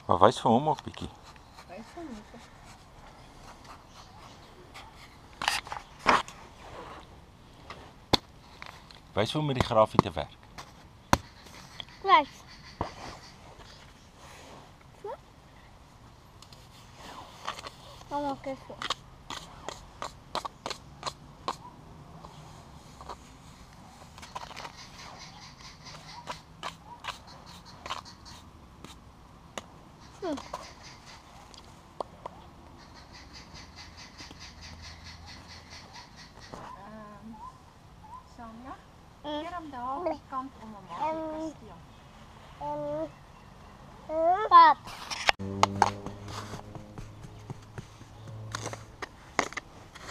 Maar wys vir hom ook bietjie. Wys hom hier. Wys hoe om met die grafie te werk. Wys. So. Dan maak ek so. Samia, keer hom daar op die kant om hom te steel. Pap.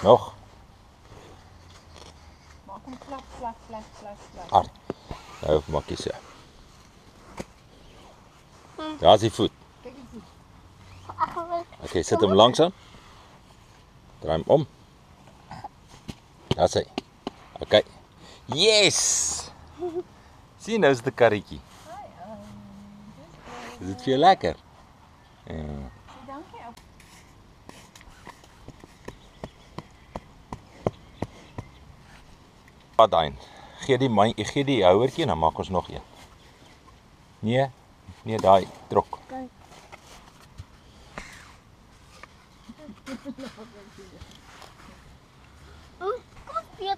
Nog. Maak hom plat, plat, plat, plat, plat. Hard. Nou maak jy so. Daar is die voet. Kyk die voet. Okay, sit hom langs aan. Draai hom om. Daar sê. Okay. Yes! Sien, nou is dit 'n karretjie. Is dit vir jou lekker? Ja. Sê dankie ou. Padyn. Gee die houertjie en dan maak ons nog een. Nee, nee daai trok. Kyk.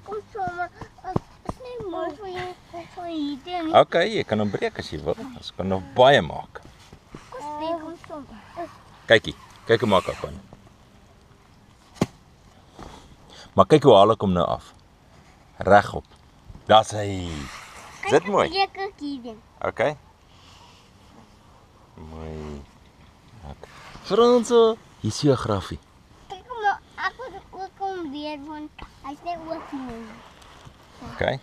Kom sommer. Is nie mooi vir jou vir hierdie nie. Okay, jy kan hom breek as jy wil. Ons kan nog baie maak. Kom sommer. Kykie, kyk hoe maak ek hom. Maar kyk hoe haal ek hom nou af. Regop. Daar's hy. Is dit mooi? Lekker kiewing. Okay. Mooi. Okay. Franso, hier is jou grafie. Kyk maar, ek wil ook kom weer want hy's net ook mooi. Okay.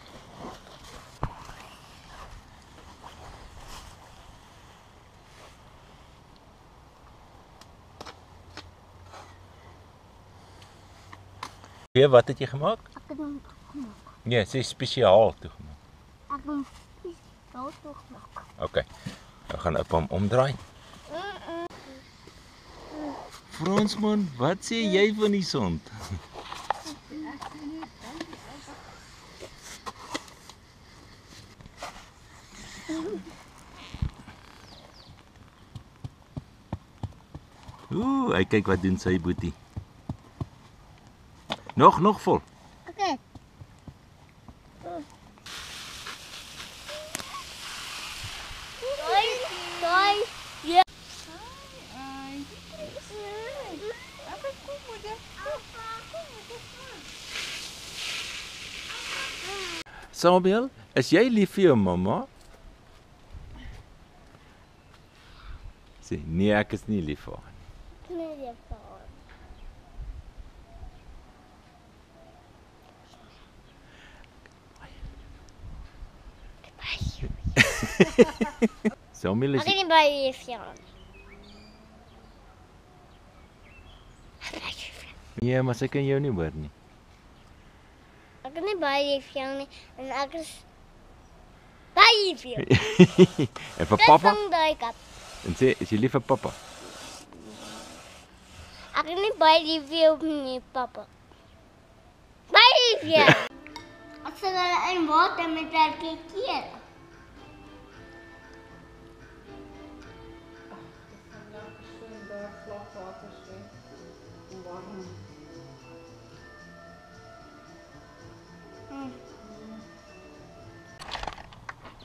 Weer, wat het jy gemaak? Ek het hom gemaak. Nee, sy is spesiaal toegemaak. Ek het hom spesiaal gemaak. Okay. Nou gaan op hom omdraai. Fransman, wat sê jy van die sond? Ooh, hy kyk wat doen sy boetie. Nog vol. Okay. Daai. Ja. Samuel, is jy lief vir jou mamma? Sê, nee, ek is nie lief vir haar nie. Nee, jy val. Samuel Ek is is nie by die fjell. nee, maar sy kan jou nie hoor nie. Ek is nie by die fjell nie en ek is by die fjell. En vir pappa? Dis daai kat. En sê, is jy lief vir pappa? Ek is nie by die fjell nie, papa. By die fjell. Ek sal hulle in water met haar keer.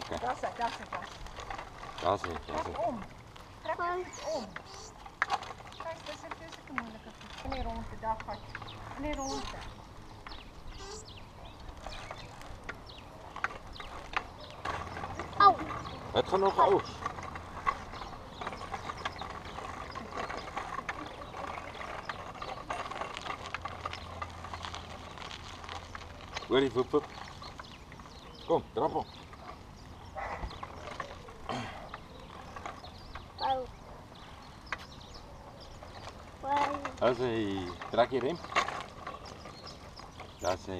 Daar's hy. Daar sê, Trek om. Trek hom om. Kyk, dis 'n moeilike voet. In die ronde, daar gaan. In die ronde. Au. dit gaan nog oud. Hoor die voep. Kom, trap hom. Au. As hy trek die rem. Daar sê